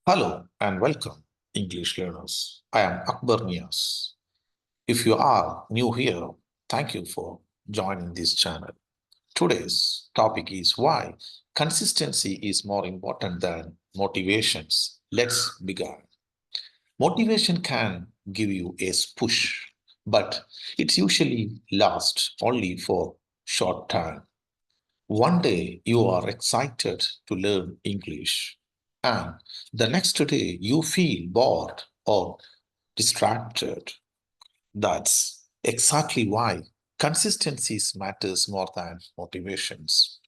Hello and welcome, English learners. I am Akbar Nias. If you are new here, thank you for joining this channel. Today's topic is why consistency is more important than motivations. Let's begin. Motivation can give you a push, but it usually lasts only for short time. One day you are excited to learn English, and the next day you feel bored or distracted. That's exactly why consistency matters more than motivations.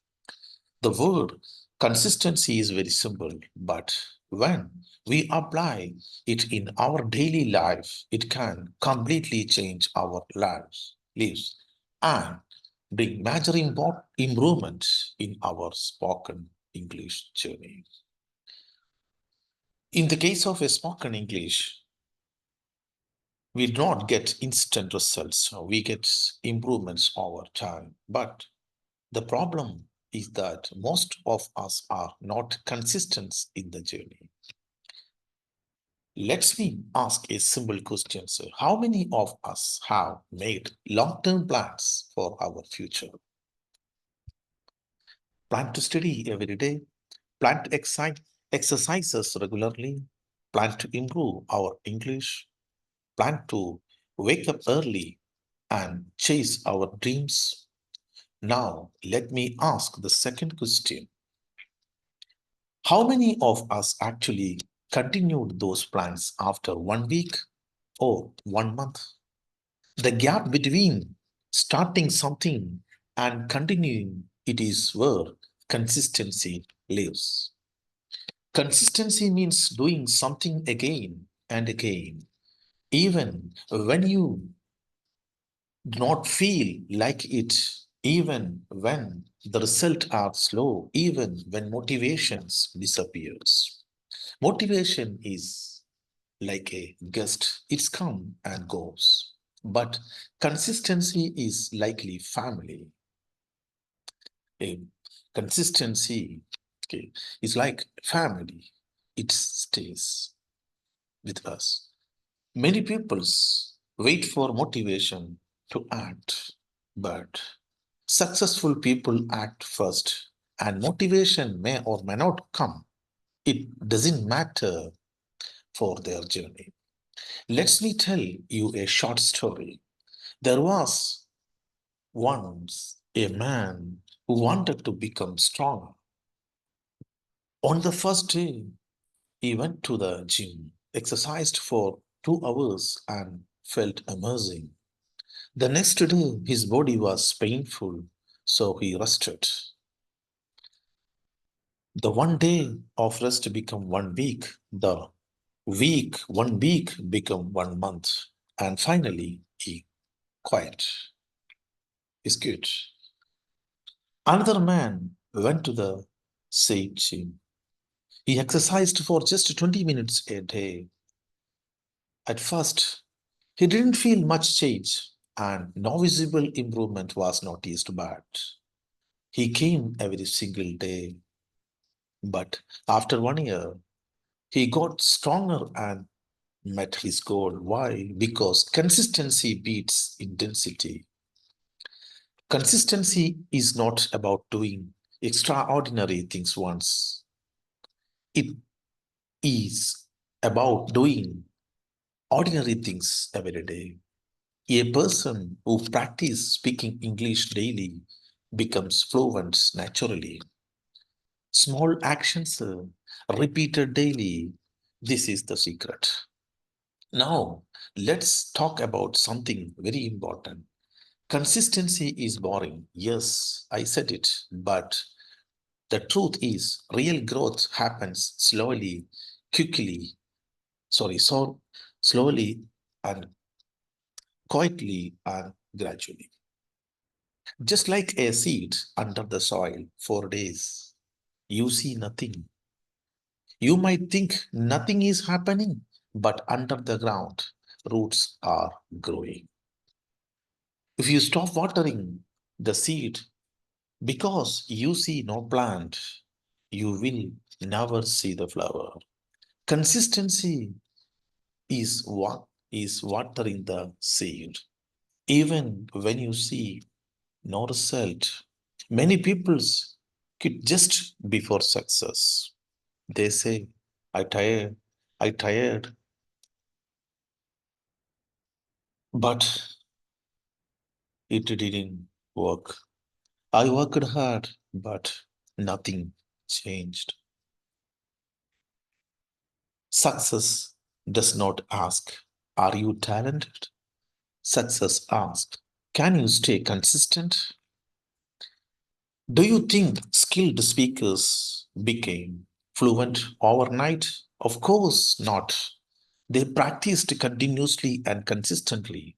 The word consistency is very simple, but when we apply it in our daily life, it can completely change our lives and bring major improvements in our spoken English journey. In the case of a spoken English, we do not get instant results. We get improvements over time. But the problem is that most of us are not consistent in the journey. Let's me ask a simple question, sir. How many of us have made long-term plans for our future? Plan to study every day, plan to exercises regularly, plan to improve our English, plan to wake up early and chase our dreams. Now, let me ask the second question. How many of us actually continued those plans after 1 week or 1 month? The gap between starting something and continuing it is where consistency lives. Consistency means doing something again and again, even when you do not feel like it, even when the results are slow, even when motivations disappears. Motivation is like a guest, it's come and goes. But consistency is likely family. A consistency, okay, is like family. It stays with us. Many peoples wait for motivation to act, but successful people act first, and motivation may or may not come. It doesn't matter for their journey. Let me tell you a short story. There was once a man who wanted to become strong. On the first day, he went to the gym, exercised for 2 hours, and felt amazing. The next day, his body was painful, so he rested. The one day of rest became 1 week. The 1 week became 1 month. And finally, he quit. Is good. Another man went to the same gym. He exercised for just 20 minutes a day. At first, he didn't feel much change, and no visible improvement was noticed, but he came every single day. But after 1 year, he got stronger and met his goal. Why? Because consistency beats intensity. Consistency is not about doing extraordinary things once. It is about doing ordinary things every day. A person who practices speaking English daily becomes fluent naturally. Small actions repeated daily. This is the secret. Now, let's talk about something very important. Consistency is boring. Yes, I said it, but the truth is real growth happens so slowly and quietly and gradually. Just like a seed under the soil for days, you see nothing. You might think nothing is happening, but under the ground, roots are growing. If you stop watering the seed because you see no plant, you will never see the flower. Consistency is watering the seed. Even when you see no result, many people quit just before success. They say, I tired, but it didn't work. I worked hard, but nothing changed. Success does not ask, are you talented? Success asks, can you stay consistent? Do you think skilled speakers became fluent overnight? Of course not. They practiced continuously and consistently.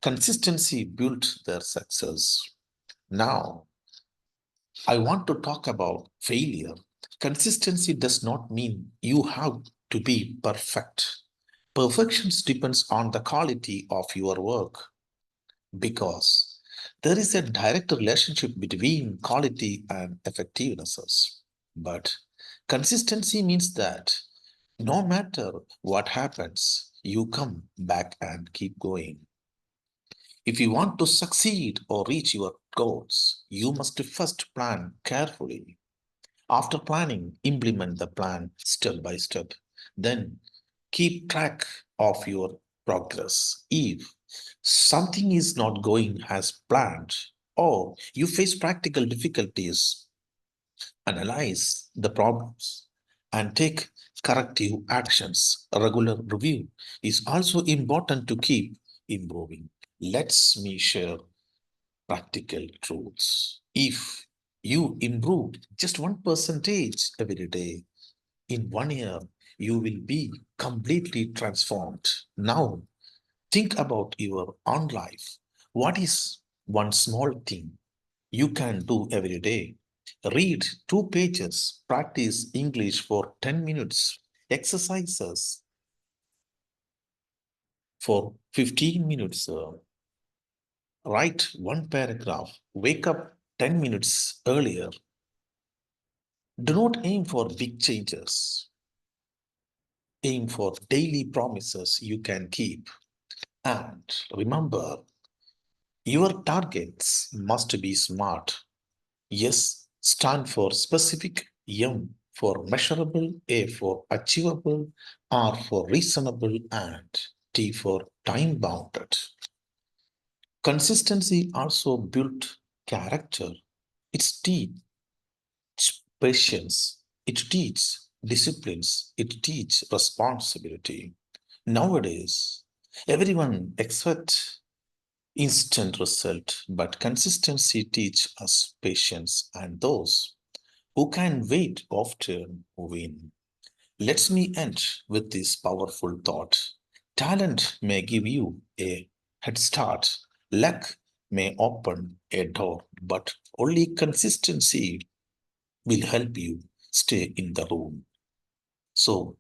Consistency built their success. Now, I want to talk about failure. Consistency does not mean you have to be perfect. Perfection depends on the quality of your work because there is a direct relationship between quality and effectiveness. But consistency means that no matter what happens, you come back and keep going. If you want to succeed or reach your goals, you must first plan carefully. After planning, implement the plan step by step. Then keep track of your progress. If something is not going as planned or you face practical difficulties, analyze the problems and take corrective actions. A regular review is also important to keep improving. Let me share practical truths. If you improve just 1% every day, in 1 year, you will be completely transformed. Now, think about your own life. What is one small thing you can do every day? Read 2 pages, practice English for 10 minutes, exercises for 15 minutes, write one paragraph, wake up 10 minutes earlier. Do not aim for big changes. Aim for daily promises you can keep. And remember, your targets must be SMART. S stand for specific, M for measurable, A for achievable, R for reasonable, and T for time bounded. Consistency also built character. It's teach patience, it teaches disciplines, it teaches responsibility. Nowadays, everyone expects instant result, but consistency teaches us patience, and those who can wait often win. Let me end with this powerful thought. Talent may give you a head start, luck may open a door, but only consistency will help you stay in the room. So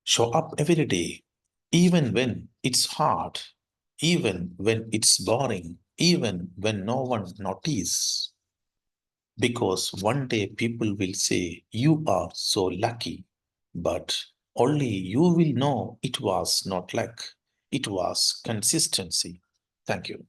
show up every day, even when it's hard, even when it's boring, even when no one notices. Because one day people will say, you are so lucky, but only you will know it was not luck, it was consistency. Thank you.